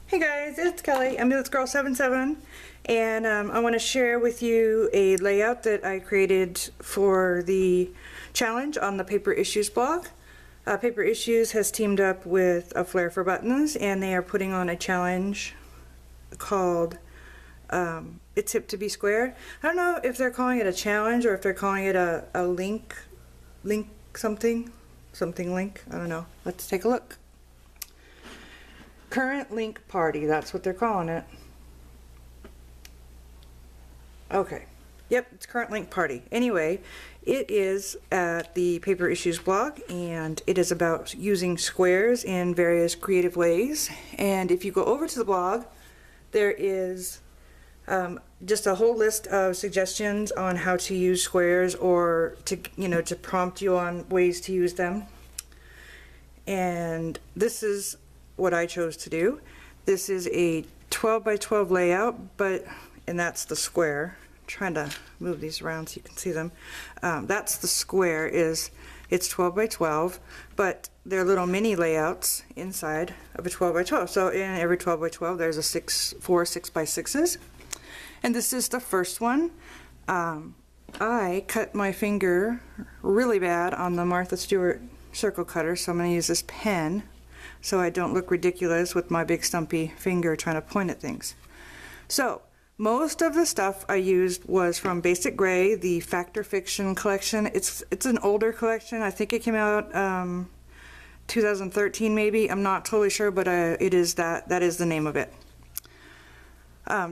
Hey guys, it's Kelly, AmbulanceGirl77, and I want to share with you a layout that I created for the challenge on the Paper Issues blog. Paper Issues has teamed up with A Flair for Buttons, and they are putting on a challenge called It's Hip to Be Square. I don't know if they're calling it a challenge or if they're calling it a link something link. I don't know. Let's take a look. Current Link Party, that's what they're calling it. Okay. Yep, it's Current Link Party. Anyway, it is at the Paper Issues blog, and it is about using squares in various creative ways. And if you go over to the blog, there is just a whole list of suggestions on how to use squares, or to prompt you on ways to use them. And this is what I chose to do. This is a 12 by 12 layout, and that's the square. I'm trying to move these around so you can see them. That's the square. It's 12 by 12, but they're little mini layouts inside of a 12 by 12. So in every 12 by 12 there's four 6 by 6s, and this is the first one. I cut my finger really bad on the Martha Stewart circle cutter, so I'm going to use this pen so I don't look ridiculous with my big stumpy finger trying to point at things. So most of the stuff I used was from Basic Gray, the Fact or Fiction collection. It's an older collection. I think it came out 2013 maybe. I'm not totally sure, but it is that is the name of it.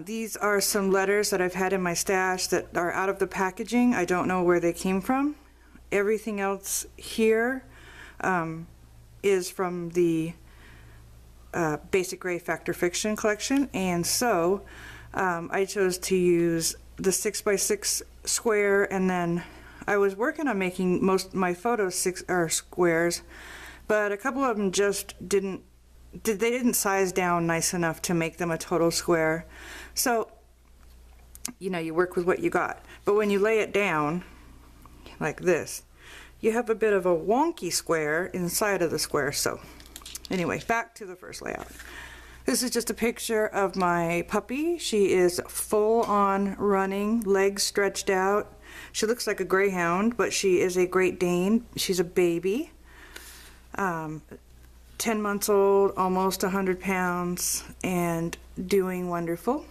These are some letters that I've had in my stash that are out of the packaging. I don't know where they came from. Everything else here is from the Basic Gray Fact or Fiction collection, and so I chose to use the 6 by 6 square, and then I was working on making most of my photos squares, but a couple of them just didn't size down nice enough to make them a total square. So you work with what you got, but when you lay it down like this, you have a bit of a wonky square inside of the square. So anyway, back to the first layout. This is just a picture of my puppy. She is full on running, legs stretched out. She looks like a greyhound, but she is a Great Dane. She's a baby, 10 months old, almost 100 pounds, and doing wonderful.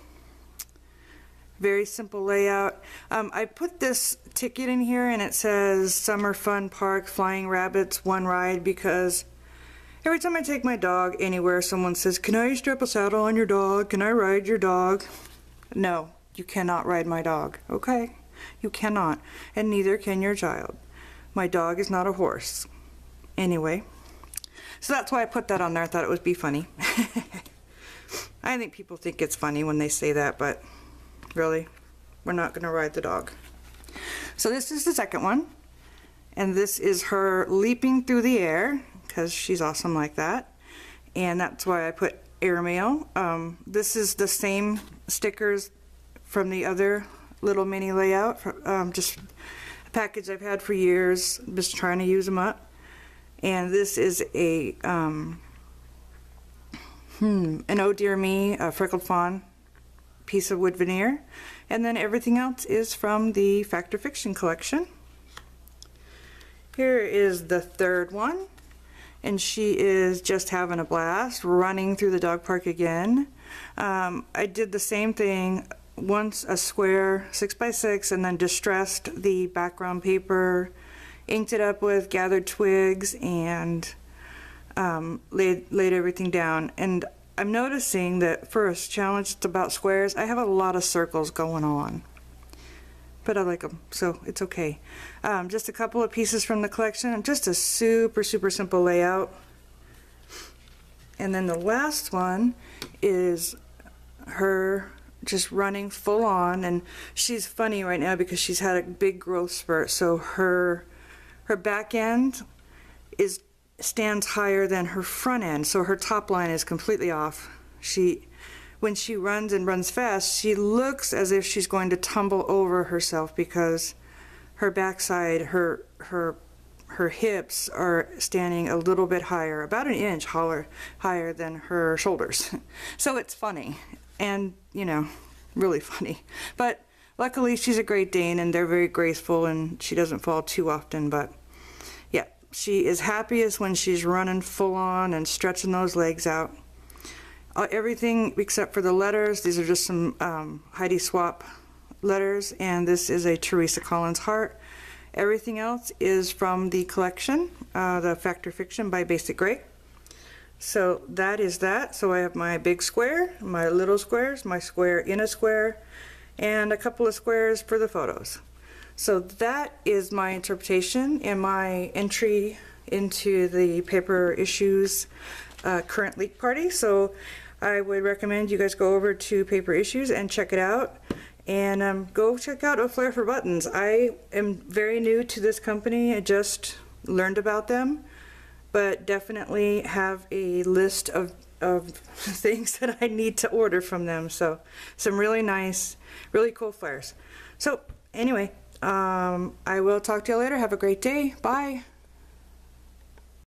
Very simple layout. I put this ticket in here, and it says Summer Fun Park, Flying Rabbits, one ride, because every time I take my dog anywhere, someone says, "Can I strap a saddle on your dog? Can I ride your dog?" No, you cannot ride my dog. Okay? You cannot. And neither can your child. My dog is not a horse. Anyway. So that's why I put that on there. I thought it would be funny. I think people think it's funny when they say that, but really, we're not going to ride the dog. So this is the second one, and this is her leaping through the air, because she's awesome like that, and that's why I put airmail. This is the same stickers from the other little mini layout, just a package I've had for years, just trying to use them up. And this is an Oh Dear Me, a Freckled Fawn piece of wood veneer, and then everything else is from the Fact or Fiction collection. Here is the third one, and she is just having a blast, running through the dog park again. I did the same thing, once a square 6 by 6, and then distressed the background paper, inked it up with gathered twigs, and laid everything down. And I'm noticing that for a challenge that's about squares, I have a lot of circles going on, but I like them, so it's okay. Just a couple of pieces from the collection, just a super simple layout. And then the last one is her just running full on, and she's funny right now because she's had a big growth spurt, so her back end stands higher than her front end, so her top line is completely off. When she runs and runs fast, she looks as if she's going to tumble over herself because her backside, her her hips are standing a little bit higher, about an inch higher than her shoulders. So it's funny, and you know, really funny. But luckily she's a Great Dane and they're very graceful and she doesn't fall too often. But yeah, she is happiest when she's running full on and stretching those legs out. Everything except for the letters, these are just some Heidi Swapp letters, and this is a Teresa Collins heart. Everything else is from the collection, the Fact or Fiction by Basic Grey. So that is that. So I have my big square, my little squares, my square in a square, and a couple of squares for the photos. So that is my interpretation and my entry into the Paper Issues current leak party. So I would recommend you guys go over to Paper Issues and check it out. And go check out A Flair for Buttons. I am very new to this company. I just learned about them, but definitely have a list of things that I need to order from them. So some really nice, really cool flares. So anyway, I will talk to you later. Have a great day. Bye.